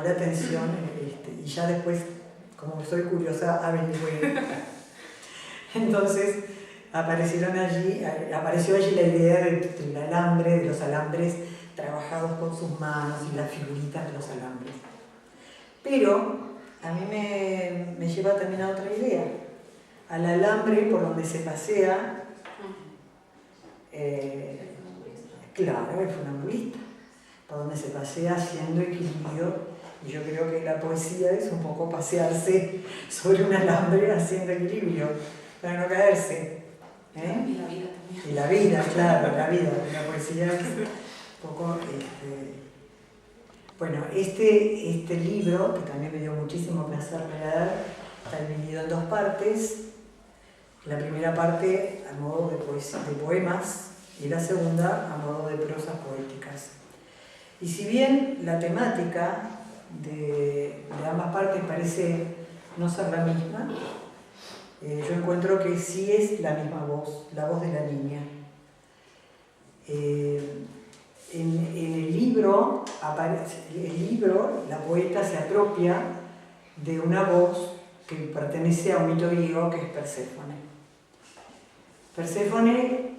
llamó la atención, y ya después, como soy curiosa, averigüé. Entonces apareció allí la idea del alambre, de los alambres trabajados con sus manos y las figuritas de los alambres. Pero a mí me lleva también a otra idea, al alambre por donde se pasea, claro, el funambulista, por donde se pasea haciendo equilibrio. Y yo creo que la poesía es un poco pasearse sobre un alambre haciendo equilibrio, para no caerse. Y la vida también. Y la vida, claro, la vida. La poesía es un poco... Bueno, este libro, que también me dio muchísimo placer leer, está dividido en dos partes. La primera parte a modo de poemas y la segunda a modo de prosas poéticas. Y si bien la temática de ambas partes parece no ser la misma, yo encuentro que sí es la misma voz, la voz de la niña. En el libro, la poeta se apropia de una voz que pertenece a un mito griego que es Perséfone. Perséfone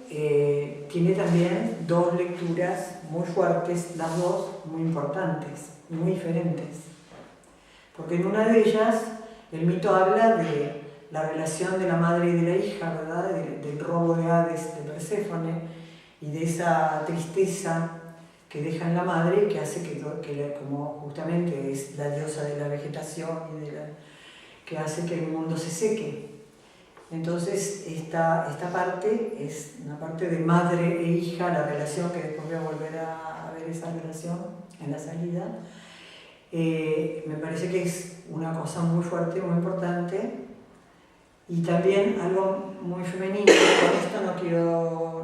tiene también dos lecturas muy fuertes, las dos muy importantes, muy diferentes. Porque en una de ellas el mito habla de la relación de la madre y de la hija, ¿verdad? Del robo de Hades de Perséfone y de esa tristeza que deja en la madre, que hace que como justamente es la diosa de la vegetación y que hace que el mundo se seque. Entonces esta parte es una parte de madre e hija, la relación, que después voy a volver a ver esa relación en la salida. Me parece que es una cosa muy fuerte, muy importante, y también algo muy femenino. Con esto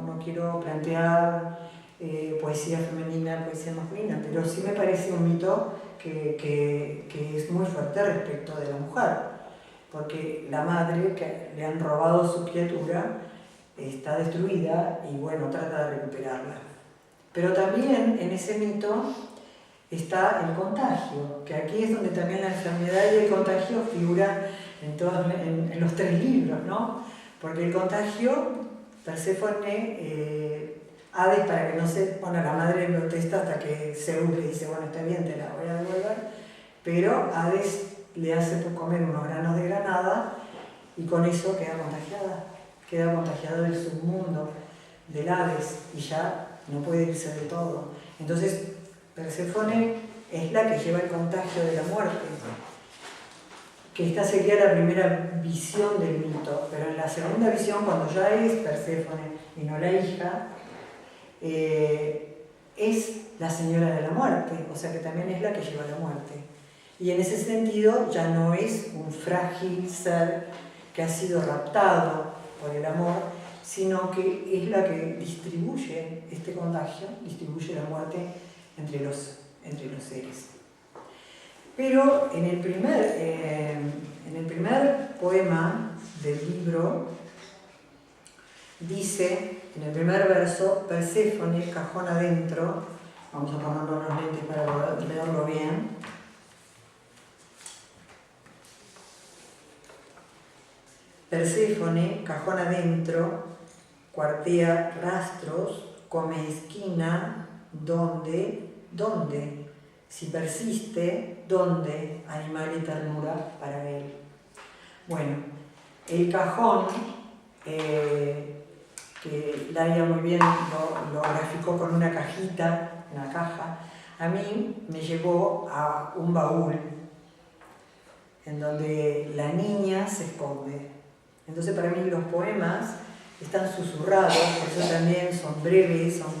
no quiero plantear poesía femenina, poesía masculina, pero sí me parece un mito que es muy fuerte respecto de la mujer, porque la madre, que le han robado su criatura, está destruida y bueno, trata de recuperarla. Pero también en ese mito está el contagio, que aquí es donde también la enfermedad y el contagio figuran en los tres libros, ¿no? Porque el contagio, Perséfone, Hades, para que no se... Bueno, la madre protesta hasta que Zeus le dice, bueno, está bien, te la voy a devolver, pero Hades le hace comer unos granos de granada y con eso queda contagiada del submundo, del Hades, y ya no puede irse de todo. Entonces, Perséfone es la que lleva el contagio de la muerte, que esta sería la primera visión del mito, pero en la segunda visión, cuando ya es Perséfone y no la hija, es la señora de la muerte, o sea que también es la que lleva la muerte. Y en ese sentido ya no es un frágil ser que ha sido raptado por el amor, sino que es la que distribuye este contagio, distribuye la muerte entre los seres. Pero en el primer poema del libro dice, en el primer verso, Perséfone, cajón adentro, vamos a ponernos los lentes para poder leerlo bien. Perséfone, cajón adentro, cuartea rastros, come esquina, ¿dónde? Si persiste, ¿dónde? Animal y ternura para él. Bueno, el cajón, que Laia muy bien lo graficó con una cajita, una caja, a mí me llevó a un baúl en donde la niña se esconde. Entonces para mí los poemas están susurrados, por eso también son breves, son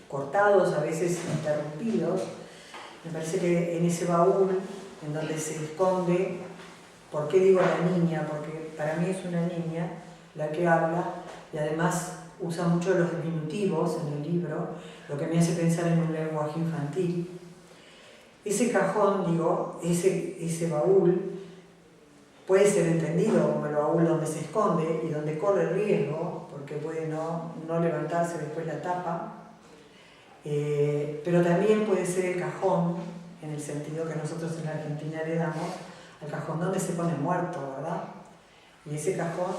cortados, a veces interrumpidos. Me parece que en ese baúl, en donde se esconde, ¿por qué digo la niña? Porque para mí es una niña la que habla, y además usa mucho los diminutivos en el libro, lo que me hace pensar en un lenguaje infantil. Ese cajón, digo, ese baúl, puede ser entendido como el baúl donde se esconde y donde corre riesgo, porque puede no levantarse después la tapa, pero también puede ser el cajón en el sentido que nosotros en la Argentina le damos al cajón donde se pone muerto, ¿verdad? Y ese cajón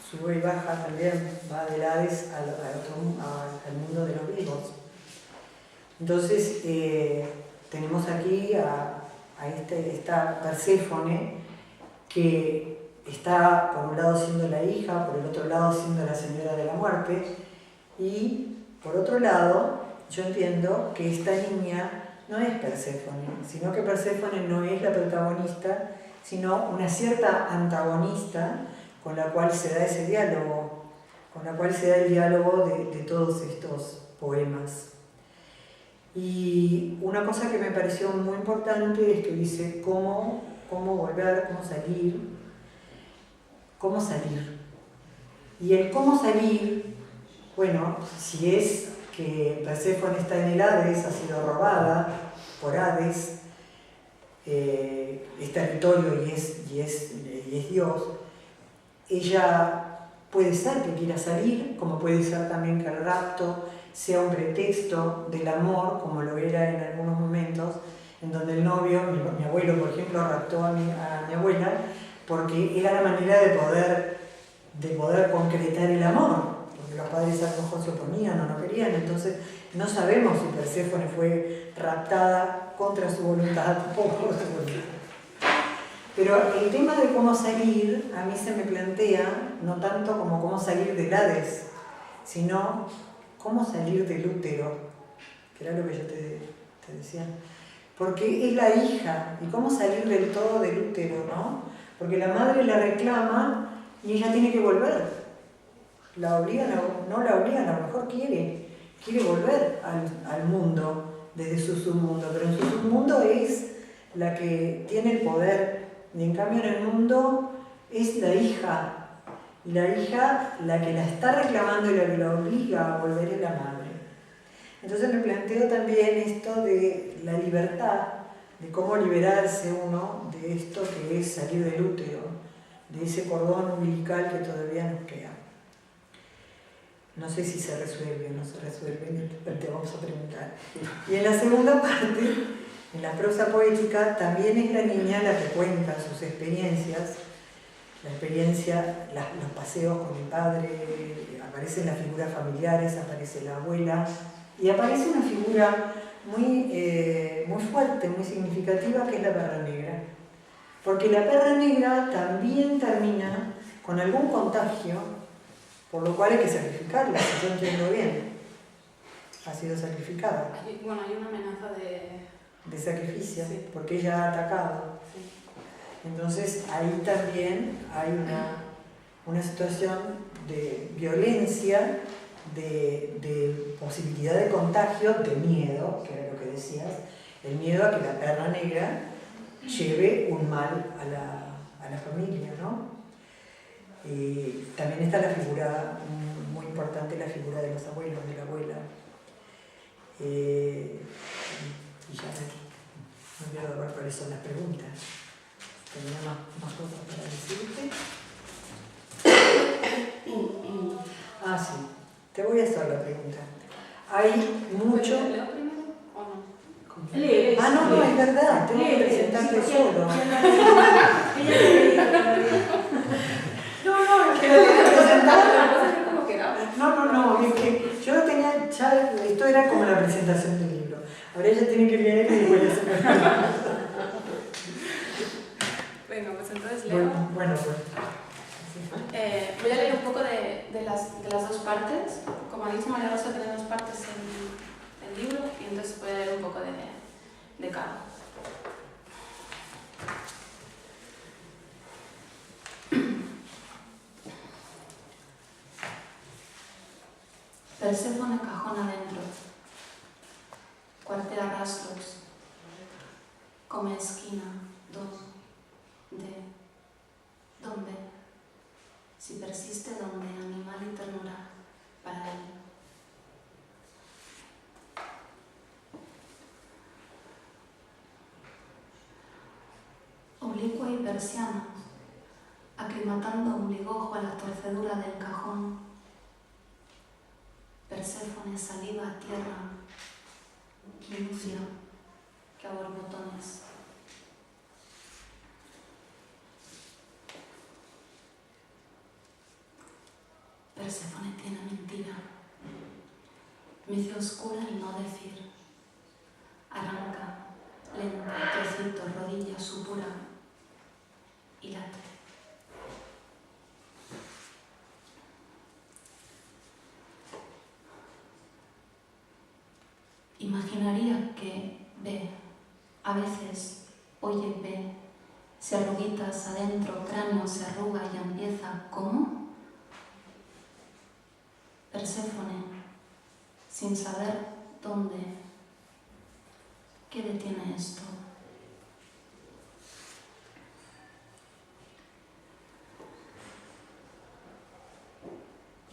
sube y baja también, va del Hades al mundo de los vivos. Entonces, tenemos aquí esta Perséfone que está por un lado siendo la hija, por el otro lado siendo la señora de la muerte, y por otro lado, yo entiendo que esta niña no es Perséfone, sino que Perséfone no es la protagonista, sino una cierta antagonista con la cual se da ese diálogo, con la cual se da el diálogo de todos estos poemas. Y una cosa que me pareció muy importante es que dice cómo volver, cómo salir. Y el cómo salir, bueno, si es que Perséfone está en el Hades, ha sido robada por Hades, es territorio y es Dios, ella puede ser que quiera salir, como puede ser también que el rapto sea un pretexto del amor, como lo era en algunos momentos, en donde el novio, mi abuelo por ejemplo, raptó a mi abuela, porque era la manera de poder concretar el amor, porque los padres a lo mejor se oponían o no querían, entonces no sabemos si Perséfone fue raptada contra su voluntad o por su voluntad. Pero el tema de cómo salir, a mí se me plantea, no tanto como cómo salir del Hades, sino cómo salir del útero, que era lo que yo te decía. Porque es la hija, y cómo salir del todo del útero, ¿no? Porque la madre la reclama y ella tiene que volver. La obligan, no la obligan, a lo mejor quiere volver al mundo, desde su submundo, pero en su submundo es la que tiene el poder. Y en cambio en el mundo es la hija la que la está reclamando y la que la obliga a volver es la madre. Entonces me planteo también esto de la libertad, de cómo liberarse uno de esto que es salir del útero, de ese cordón umbilical que todavía nos queda. No sé si se resuelve o no se resuelve, pero te vamos a preguntar. Y en la segunda parte, en la prosa poética, también es la niña la que cuenta sus experiencias, la experiencia, los paseos con el padre, aparecen las figuras familiares, aparece la abuela, y aparece una figura muy fuerte, muy significativa, que es la perra negra. Porque la perra negra también termina con algún contagio, por lo cual hay que sacrificarla, si yo entiendo bien. Ha sido sacrificada. Bueno, hay una amenaza de sacrificio, sí, porque ella ha atacado. Sí. Entonces ahí también hay una situación de violencia, de posibilidad de contagio, de miedo, que era lo que decías, el miedo a que la perra negra lleve un mal a la familia, ¿no? Y también está la figura, muy importante, la figura de los abuelos, de la abuela. Y ya me voy a ver cuáles son las preguntas. Tenía más cosas para decirte. Sí, te voy a hacer la pregunta. Hay mucho... ¿Leo primero o no? Lee, no, es verdad, tengo que presentarte solo. No, es que yo lo tenía ya, esto era como la presentación del libro. Ahora ella tiene que leer y después ya se me Venga, pues entonces leo. Bueno. Voy a leer un poco de las dos partes. Como ha dicho María Rosa, tiene dos partes en el libro, y entonces voy a leer un poco de cada. Perséfone cajón adentro, cuartea rastros, come esquina, ¿dónde? Si persiste donde animal y ternura para él. Oblicua y persiana, aclimatando ombligojo a la torcedura del cajón. Perséfone saliva a tierra, minucia, que a borbotones. Perséfone tiene mentira, mece oscura el no decir, arranca lenta, trocito, rodilla, supura y late. Imaginaría que ve, a veces oye, ve, se arruguitas adentro, cráneo se arruga y empieza, ¿cómo? Perséfone, sin saber dónde, ¿qué detiene esto?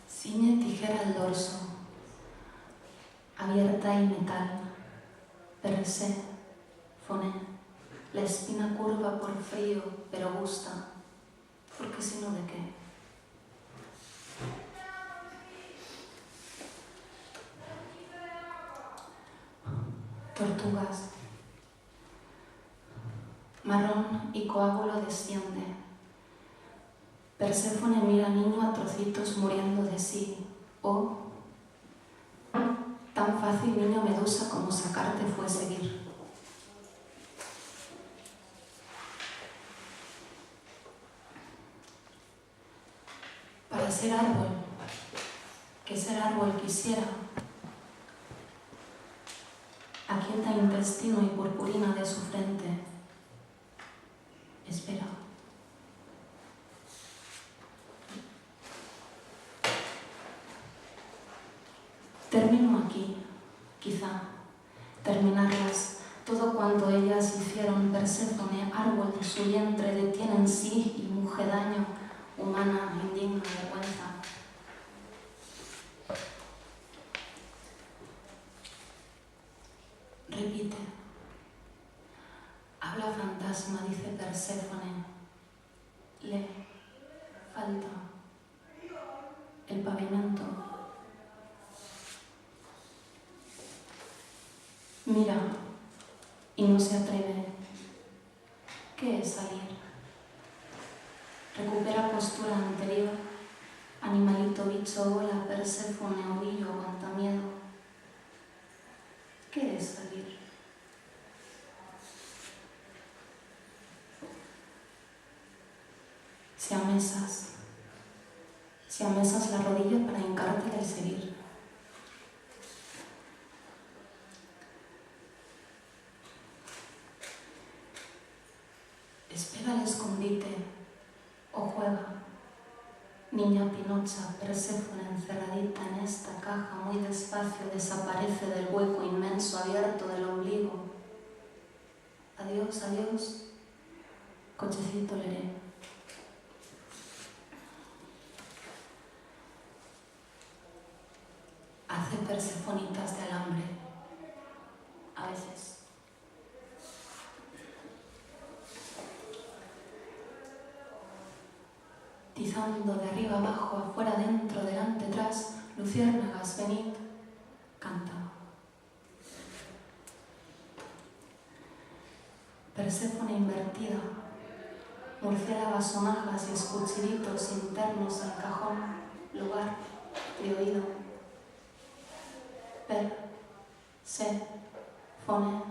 Ciñe tijera el dorso, abierta y metal, Perséfone, la espina curva por frío, pero gusta, porque si no, ¿de qué? Tortugas. Marrón y coágulo desciende. Perséfone mira niño a trocitos muriendo de sí. Oh, tan fácil niño medusa como sacarte fue seguir. Para ser árbol, que ser árbol quisiera, aquieta intestino y purpurina de su frente. Espera. Termino aquí, quizá, terminarlas, todo cuanto ellas hicieron. Perséfone, árbol de su vientre, detiene en sí y muge daño, humana, indigna vergüenza. Repite. Habla fantasma, dice Perséfone. Le falta el pavimento. Mira y no se atreve. ¿Qué es salir? Recupera postura anterior. Animalito, bicho, bola, Perséfone, ovillo, aguanta miedo. ¿Qué es salir? Si amesas la rodilla para hincártela y seguir. Espera el escondite o juega. Niña Pinocha, Perséfone encerradita en esta caja, muy despacio desaparece del hueco inmenso abierto del ombligo. Adiós, adiós, cochecito leré. Hace persefonitas de alambre, a veces. Tizando de arriba abajo, afuera, dentro, delante, atrás, luciérnagas, venid, canta. Perséfone invertida, murciélagas, sonajas y escuchillitos internos al cajón, lugar de oído. Perséfone,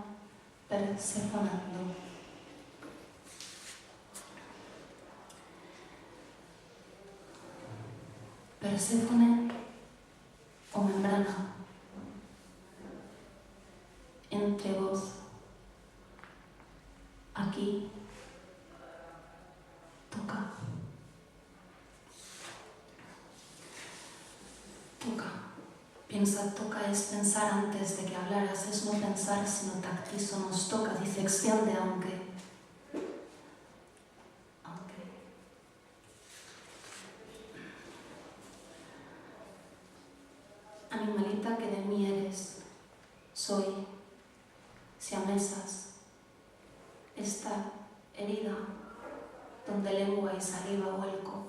perséfonando. Perséfone o membrana, entre voz, aquí, toca, toca, piensa, toca es pensar antes de que hablaras, es no pensar sino tactizo, nos toca, dice, extiende aunque. Animalita que de mí eres, soy, siamesas, esta herida donde lengua y saliva vuelco.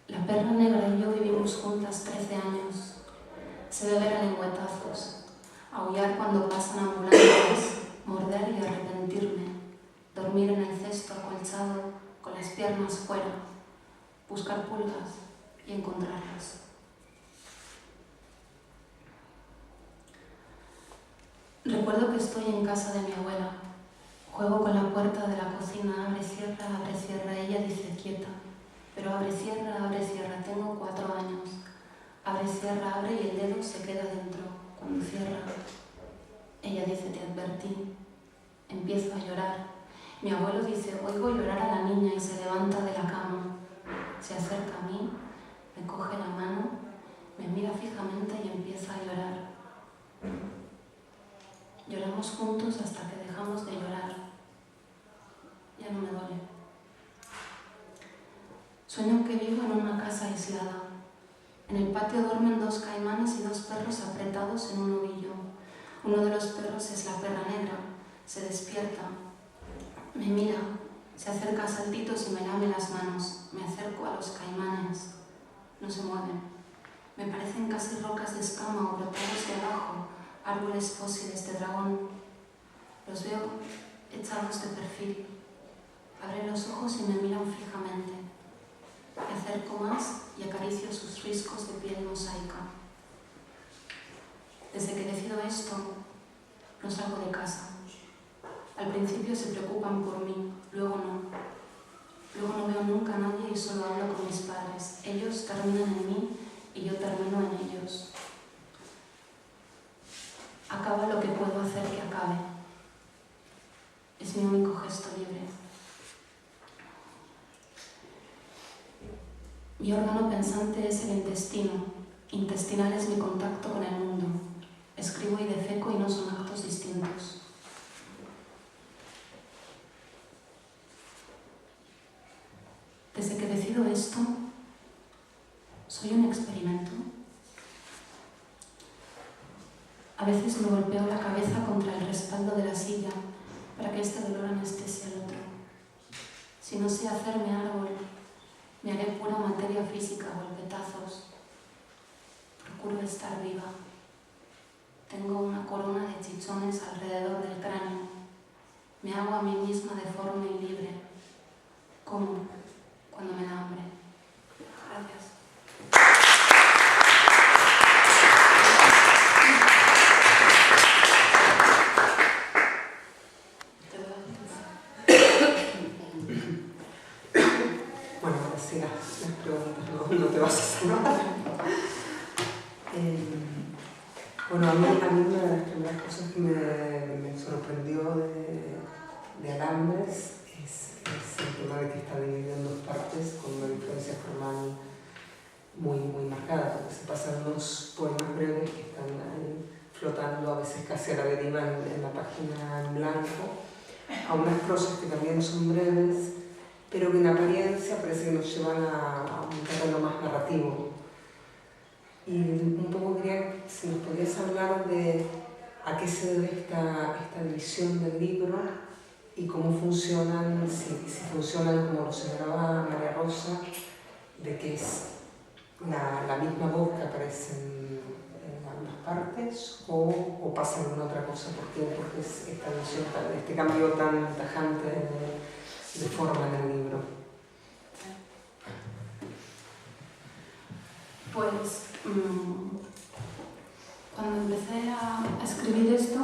La perra negra y yo vivimos juntas 13 años. Se beber a lengüetazos, aullar cuando pasan ambulantes, morder y arrepentirme, dormir en el cesto acolchado con las piernas fuera, buscar pulgas y encontrarlas. Recuerdo que estoy en casa de mi abuela. Juego con la puerta de la cocina, abre, cierra, ella dice quieta. Pero abre, cierra, tengo 4 años. Abre, cierra, abre y el dedo se queda dentro. Cuando cierra, ella dice te advertí. Empiezo a llorar. Mi abuelo dice oigo llorar a la niña y se levanta de la cama. Se acerca a mí, me coge la mano, me mira fijamente y empieza a llorar. Lloramos juntos hasta que dejamos de llorar. Ya no me duele. Sueño que vivo en una casa aislada. En el patio duermen 2 caimanes y 2 perros apretados en un ovillo. Uno de los perros es la perra negra. Se despierta. Me mira. Se acerca a saltitos y me lame las manos. Me acerco a los caimanes. No se mueven. Me parecen casi rocas de escama o brotados de abajo. Árboles fósiles de dragón. Los veo echados de perfil. Abren los ojos y me miran fijamente. Me acerco más y acaricio sus riscos de piel mosaica. Desde que decido esto, no salgo de casa. Al principio se preocupan por mí, luego no. Luego no veo nunca a nadie y solo hablo con mis padres. Ellos terminan en mí y yo termino en ellos. Acaba lo que puedo hacer que acabe. Es mi único gesto libre. Mi órgano pensante es el intestino. Intestinal es mi contacto con el mundo. Escribo y defeco y no son actos distintos. Desde que decido esto, soy un experimento. A veces me golpeo la cabeza contra el respaldo de la silla para que este dolor anestesie al otro. Si no sé hacerme árbol, me haré pura materia física a golpetazos. Procuro estar viva. Tengo una corona de chichones alrededor del cráneo. Me hago a mí misma deforme y libre. Como cuando me da hambre. Gracias. Bueno, ahora sí las preguntas, no te vas a salvar. Bueno, a mí una de las primeras cosas que me sorprendió de Alambres es el tema de que está dividido en 2 partes con una influencia formal muy marcada, porque se pasan unos poemas breves que están ahí flotando, a veces casi a la deriva en la página en blanco, a unas prosas que también son breves, pero que en apariencia parece que nos llevan a un terreno más narrativo. Y un poco quería, si nos podías hablar de a qué se debe esta división del libro y cómo funcionan, si funcionan como lo señalaba María Rosa, de que es la misma voz que aparece en ambas partes o pasa en otra cosa. ¿Por qué? Porque es esta división, este cambio tan tajante de forma en el libro. Pues cuando empecé a escribir esto,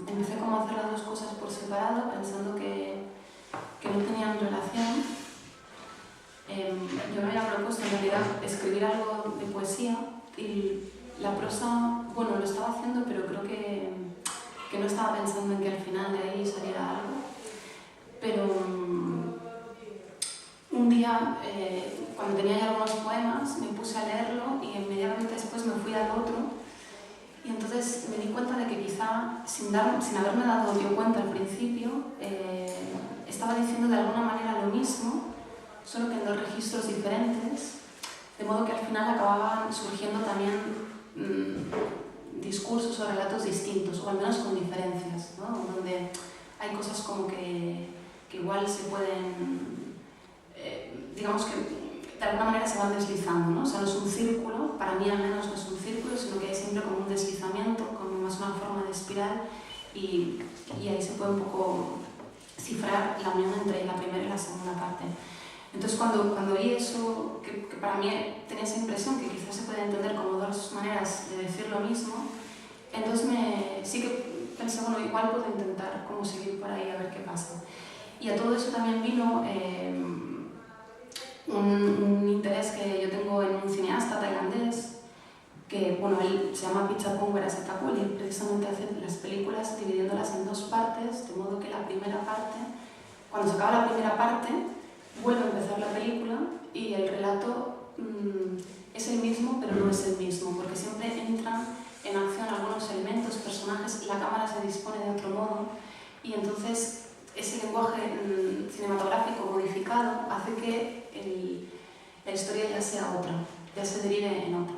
empecé como a hacer las 2 cosas por separado, pensando que no tenían relación. Yo me había propuesto en realidad escribir algo de poesía y la prosa, bueno, lo estaba haciendo, pero creo que no estaba pensando en que al final de ahí saliera algo. Pero un día, cuando tenía ya algunos poemas, me puse a leerlo y inmediatamente después me fui al otro. Y entonces me di cuenta de que quizá, sin haberme dado yo cuenta al principio, estaba diciendo de alguna manera lo mismo, solo que en 2 registros diferentes, de modo que al final acababan surgiendo también discursos o relatos distintos, o al menos con diferencias, ¿no? Donde hay cosas como que igual se pueden, digamos que de alguna manera se van deslizando, ¿no? O sea, no es un círculo, para mí al menos no es un círculo, sino que hay siempre como un deslizamiento, como más una forma de espiral, y ahí se puede un poco cifrar la unión entre la primera y la segunda parte. Entonces cuando vi eso, que para mí tenía esa impresión que quizás se puede entender como dos maneras de decir lo mismo, entonces sí que pensé, bueno, igual puedo intentar como seguir por ahí a ver qué pasa. Y a todo eso también vino un interés que yo tengo en un cineasta tailandés, que bueno, él se llama Pichapong Weerasethakul y precisamente hace las películas dividiéndolas en dos partes, de modo que la primera parte, cuando se acaba la primera parte, vuelve a empezar la película y el relato es el mismo, pero no es el mismo, porque siempre entran en acción algunos elementos, personajes, la cámara se dispone de otro modo y entonces ese lenguaje cinematográfico modificado hace que la historia ya sea otra, ya se derive en otra.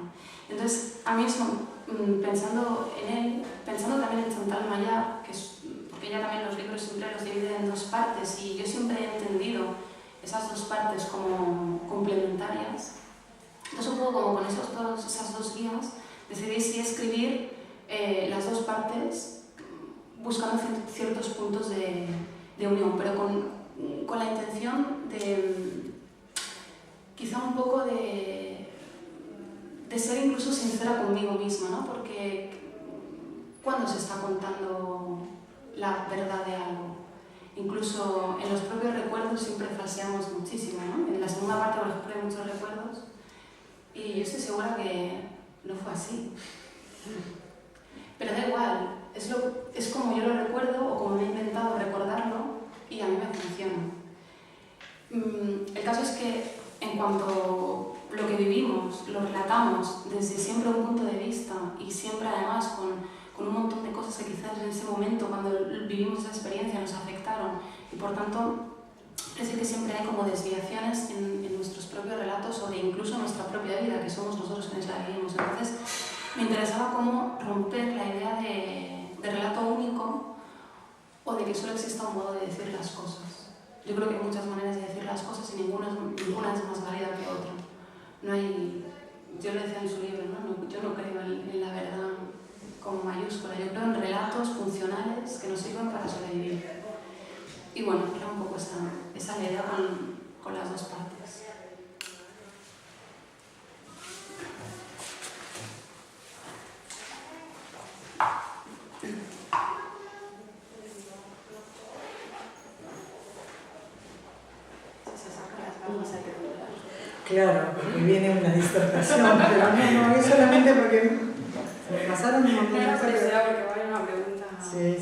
Entonces, a mí eso, pensando en él, pensando también en Chantal Mayar, porque ella también los libros siempre los divide en dos partes y yo siempre he entendido esas dos partes como complementarias. Entonces, un poco como con esas dos guías, decidí si escribir las dos partes buscando ciertos puntos de unión, pero con la intención de quizá un poco de ser incluso sincera conmigo misma, ¿no? Porque ¿cuándo se está contando la verdad de algo? Incluso en los propios recuerdos siempre falseamos muchísimo, ¿no? En la segunda parte, por ejemplo, hay muchos recuerdos y yo estoy segura que no fue así. Pero da igual, es como yo lo recuerdo o como me he inventado recordarlo y a mí me funciona. El caso es que en cuanto lo que vivimos lo relatamos desde siempre un punto de vista y siempre además con un montón de cosas que quizás en ese momento cuando vivimos esa experiencia nos afectaron y por tanto parece que siempre hay como desviaciones en nuestros propios relatos o de incluso nuestra propia vida, que somos nosotros quienes la vivimos. Entonces me interesaba cómo romper la idea de relato único o de que solo exista un modo de decir las cosas. Yo creo que hay muchas maneras de decir las cosas y ninguna es más válida que otra. No hay, yo lo decía en su libro, ¿no? Yo no creo en la verdad con mayúscula, yo creo en relatos funcionales que nos sirven para sobrevivir. Y bueno, era un poco esa idea con las dos partes. Claro, porque viene una disertación, pero no, es solamente porque me pasaron un montón de cosas. Porque vale una pregunta. Sí.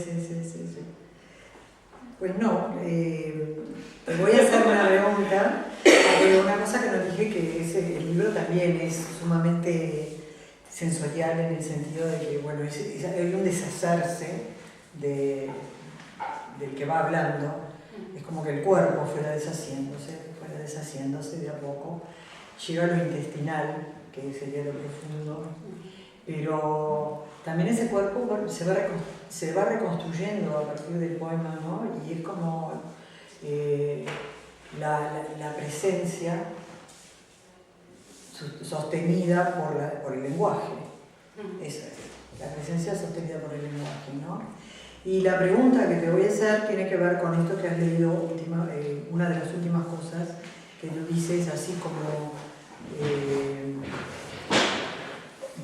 Pues no, te voy a hacer una pregunta, porque una cosa que nos dije que el libro también es sumamente sensorial en el sentido de que, bueno, hay un deshacerse del que va hablando, es como que el cuerpo fuera deshaciéndose de a poco, llega a lo intestinal, que sería lo profundo, pero también ese cuerpo se va reconstruyendo a partir del poema, ¿no? Y es como la presencia sostenida por el lenguaje. Eso es, la presencia sostenida por el lenguaje, ¿no? Y la pregunta que te voy a hacer tiene que ver con esto que has leído, una de las últimas cosas que tú dices, así como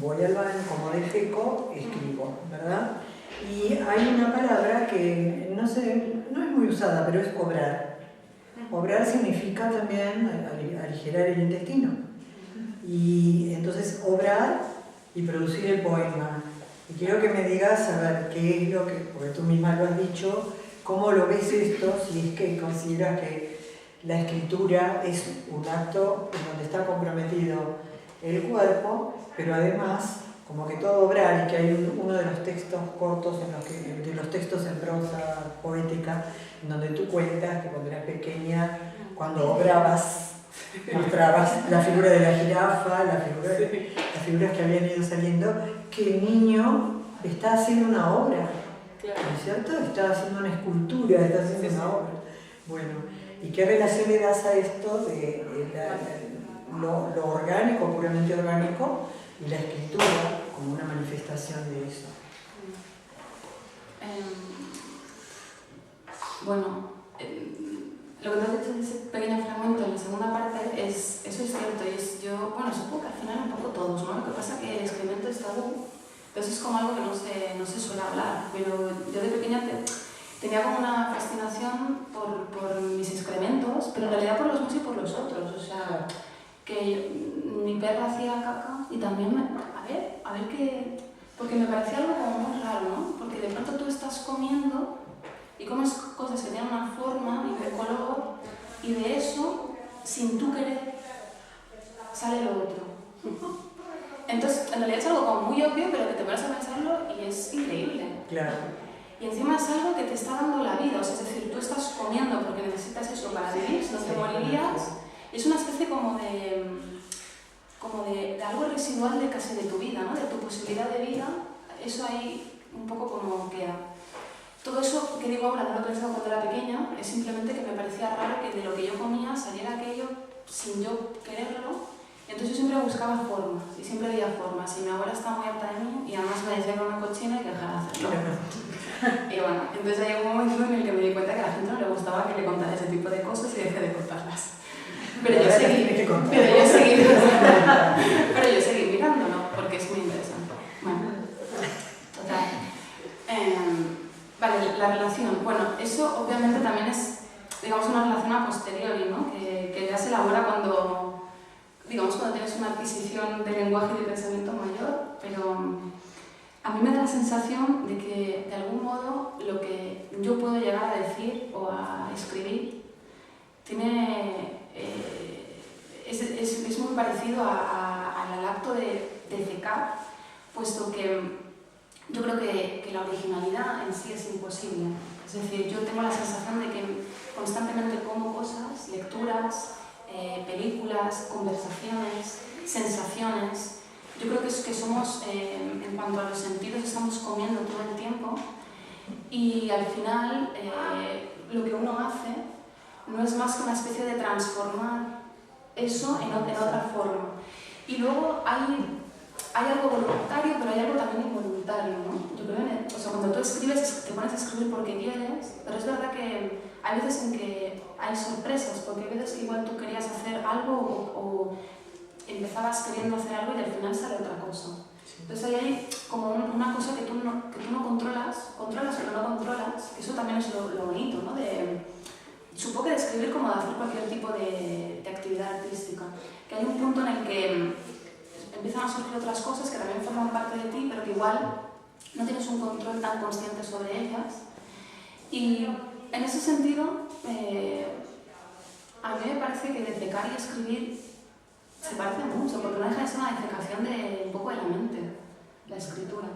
voy al baño, como defeco, escribo, ¿verdad? Y hay una palabra que no es muy usada, pero es obrar. Obrar significa también aligerar el intestino. Y entonces obrar y producir el poema. Y quiero que me digas, a ver, qué es lo que, porque tú misma lo has dicho, cómo lo ves esto, si es que consideras que la escritura es un acto en donde está comprometido el cuerpo, pero además, como que todo obrar, y que hay uno de los textos cortos, de los textos en prosa poética, en donde tú cuentas que cuando eras pequeña, cuando obrabas, mostrabas la figura de la jirafa, las figuras que habían ido saliendo, que el niño está haciendo una obra, ¿no es cierto? Está haciendo una escultura, está haciendo una obra. Bueno, ¿y qué relación le das a esto de lo orgánico, puramente orgánico, y la escritura como una manifestación de eso. Bueno, lo que te has dicho en ese pequeño fragmento, en la segunda parte, eso es cierto. Bueno, supongo que al final un poco todos, ¿no? Lo que pasa es que el excremento es tabú, entonces es como algo que no se suele hablar. Pero yo de pequeña tenía como una fascinación por mis excrementos, pero en realidad por los unos y por los otros. O sea, que mi perra hacía caca y también, a ver qué... Porque me parecía algo como muy raro, ¿no? Porque de pronto tú estás comiendo y comes cosas que tienen una forma y un color, y de eso, sin tú querer, sale lo otro. Entonces, en realidad es algo como muy obvio, pero que te pones a pensarlo y es increíble. Claro. Y encima es algo que te está dando la vida, o sea, es decir, tú estás comiendo porque necesitas eso para vivir, si no te morirías. Es una especie como de algo residual de casi de tu vida, ¿no? De tu posibilidad de vida, eso ahí un poco como queda. Todo eso que digo ahora no lo he pensado cuando era pequeña, es simplemente que me parecía raro que de lo que yo comía saliera aquello sin yo quererlo. Entonces yo siempre buscaba formas, y siempre veía formas, y mi abuela estaba muy harta de mí, y además me decía que era una cochina y que dejara de hacerlo. Y bueno, entonces hay un momento en el que me di cuenta que a la gente no le gustaba que le contara ese tipo de cosas y dejé de contarlas. Pero yo seguí mirándolo, porque es muy interesante. Bueno, total. Vale, la relación. Bueno, eso obviamente también es, digamos, una relación a posteriori, ¿no? Que ya se elabora cuando, digamos, cuando tienes una adquisición de lenguaje y de pensamiento mayor, pero a mí me da la sensación de que, de algún modo, lo que yo puedo llegar a decir o a escribir es muy parecido al acto de cecar, puesto que yo creo que la originalidad en sí es imposible. Es decir, yo tengo la sensación de que constantemente como cosas, lecturas, películas, conversaciones, sensaciones. Yo creo que somos, en cuanto a los sentidos, estamos comiendo todo el tiempo y al final lo que uno hace no es más que una especie de transformar eso en otra forma. Y luego hay algo voluntario, pero hay algo también involuntario, ¿no? Yo creo o sea, cuando tú escribes, te pones a escribir porque quieres, pero es verdad que hay veces en que hay sorpresas, porque hay veces que igual tú querías hacer algo o empezabas queriendo hacer algo y al final sale otra cosa. Entonces ahí hay como una cosa que tú no controlas pero no controlas, que eso también es lo bonito, ¿no? Supongo que de escribir como de hacer cualquier tipo de actividad artística, que hay un punto en el que empiezan a surgir otras cosas que también forman parte de ti, pero que igual no tienes un control tan consciente sobre ellas. Y en ese sentido, a mí me parece que defecar y escribir se parece mucho, porque no deja de ser una defecación de un poco de la mente, la escritura.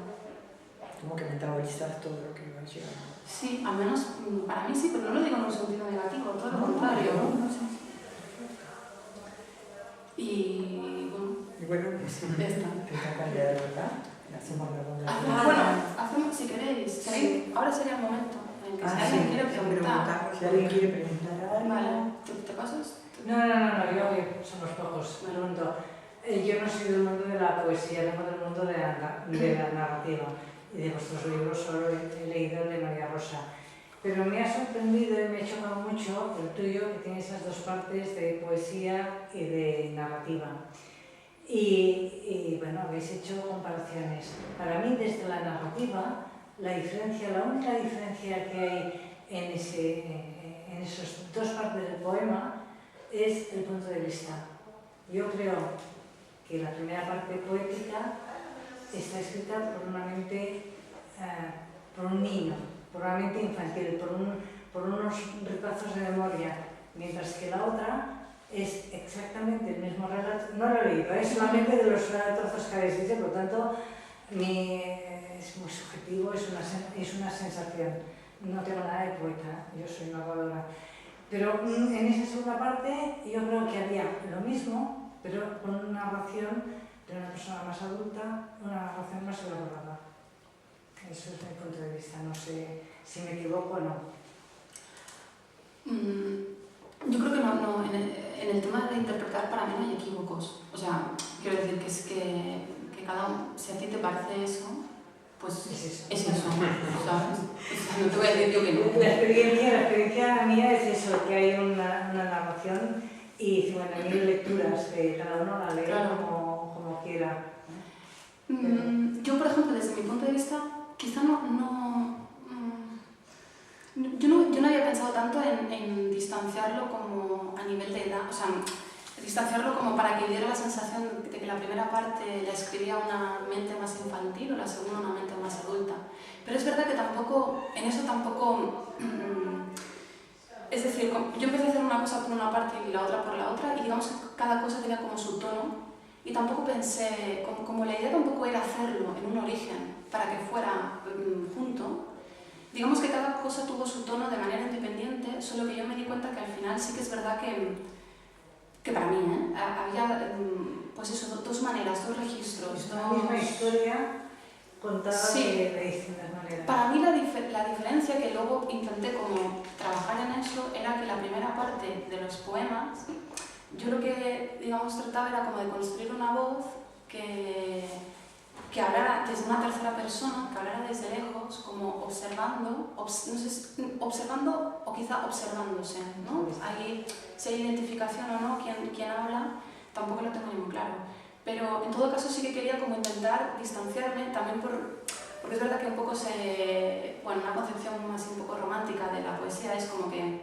Como que metabolizas todo lo que va llegando. Sí, al menos para mí sí, pero no lo digo en un sentido negativo, todo lo contrario. No sé. Y bueno, pues ya está. Te toca leer, ¿verdad? Hacemos la ronda. Bueno, hacemos si queréis. Sí. Ahora sería el momento en que si alguien quiere preguntar. Si alguien quiere preguntar algo. Vale, ¿te pasas? No, yo somos pocos, me pregunto. Yo no soy del mundo de la poesía, vengo del mundo de la narrativa. Y de vuestros libros solo he leído el de María Rosa. Pero me ha sorprendido y me ha chocado mucho el tuyo, que tiene esas dos partes de poesía y de narrativa. Y bueno, habéis hecho comparaciones. Para mí, desde la narrativa, la única diferencia que hay en esas dos partes del poema es el punto de vista. Yo creo que la primera parte poética está escrita por una mente, por un niño, por una mente infantil, por unos retazos de memoria, mientras que la otra es exactamente el mismo relato. No lo he leído, es solamente de los trozos que habéis dicho, por lo tanto es muy subjetivo, es una sensación. No tengo nada de poeta, yo soy narradora. Pero en esa segunda parte yo creo que había lo mismo, pero con una narración de una persona más adulta, una narración más elaborada. Eso es mi punto de vista, no sé si me equivoco o no. Yo creo que no, en el tema de interpretar, para mí también hay equívocos. O sea, quiero decir que es que cada uno, si a ti te parece eso, pues es eso, ¿sabes? O sea, no te voy a decir yo que no. La experiencia mía es eso, que hay una narración y bueno, hay lecturas que cada uno la lee como quiera. Yo, por ejemplo, desde mi punto de vista, quizá yo no había pensado tanto en distanciarlo como a nivel de edad, o sea, distanciarlo como para que diera la sensación de que la primera parte la escribía una mente más infantil o la segunda una mente más adulta. Pero es verdad que en eso tampoco, es decir, yo empecé a hacer una cosa por una parte y la otra por la otra, y digamos que cada cosa tenía como su tono, y tampoco pensé, como la idea tampoco era hacerlo en un origen para que fuera junto. Digamos que cada cosa tuvo su tono de manera independiente, solo que yo me di cuenta que al final sí que es verdad que para mí había pues eso, dos maneras, dos registros. La misma historia contada de distintas maneras. Para mí la diferencia que luego intenté como trabajar en eso era que la primera parte de los poemas, yo lo que digamos trataba era como de construir una voz que hablara desde una tercera persona, que hablara desde lejos, como observando o quizá observándose, ¿no? Ahí, si hay identificación o no, quién habla, tampoco lo tengo muy claro. Pero en todo caso sí que quería como intentar distanciarme también porque es verdad que un poco una concepción más un poco romántica de la poesía es como que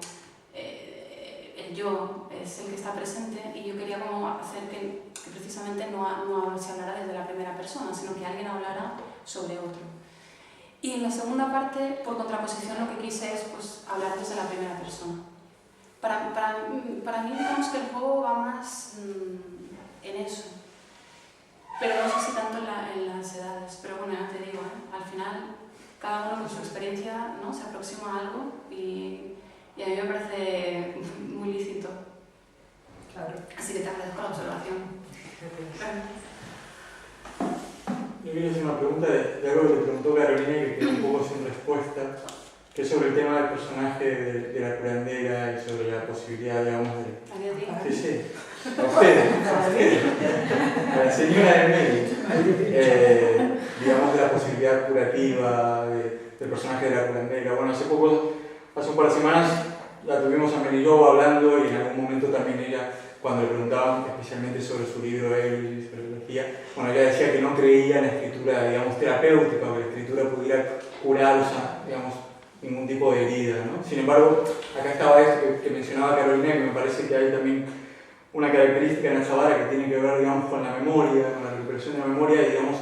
el yo es el que está presente, y yo quería como hacer que precisamente no se hablara desde la primera persona, sino que alguien hablara sobre otro. Y en la segunda parte, por contraposición, lo que quise es pues, hablar desde la primera persona. Para mí, digamos que el juego va más en eso, pero no sé si tanto en las edades, pero bueno, ya te digo, al final cada uno con su experiencia, ¿no? Se aproxima a algo y a mí me parece muy lícito. Claro. Así que te agradezco la observación. Yo quería hacer una pregunta de algo que te preguntó Carolina y que quedó un poco sin respuesta, que es sobre el tema del personaje de la curandera y sobre la posibilidad, digamos, de... Sí, a ustedes, a la señora del medio, digamos, de la posibilidad curativa del personaje de la curandera. Bueno, hace un par de semanas, la tuvimos a Meniló hablando, y en algún momento también ella, cuando le preguntaban especialmente sobre su libro y sobre biología, bueno, ella decía que no creía en la escritura, digamos, terapéutica, o que la escritura pudiera curar, o sea, digamos, ningún tipo de herida, ¿no? Sin embargo, acá estaba esto que mencionaba Carolina, que me parece que hay también una característica en Azahara que tiene que ver, digamos, con la memoria, con la recuperación de la memoria, y, digamos,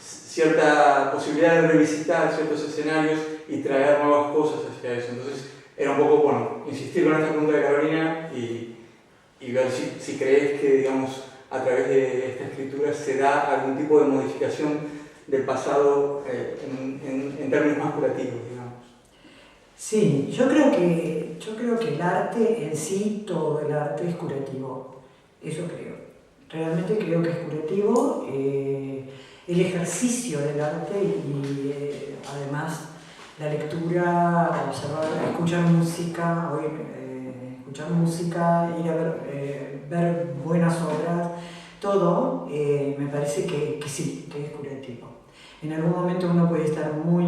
cierta posibilidad de revisitar ciertos escenarios y traer nuevas cosas hacia eso. Entonces, era un poco, bueno, insistir con esta pregunta de Carolina y ver si crees que, digamos, a través de esta escritura se da algún tipo de modificación del pasado en términos más curativos, digamos. Sí, yo creo que el arte en sí, todo el arte es curativo. Eso creo. Realmente creo que es curativo. El ejercicio del arte y además la lectura, observar, escuchar música, ir a ver buenas obras, todo me parece que sí, que es curativo. En algún momento uno puede estar muy,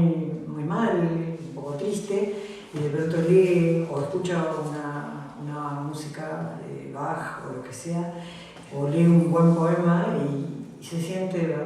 muy mal, un poco triste, y de pronto lee o escucha una música de Bach o lo que sea, o lee un buen poema y se siente, ¿verdad?,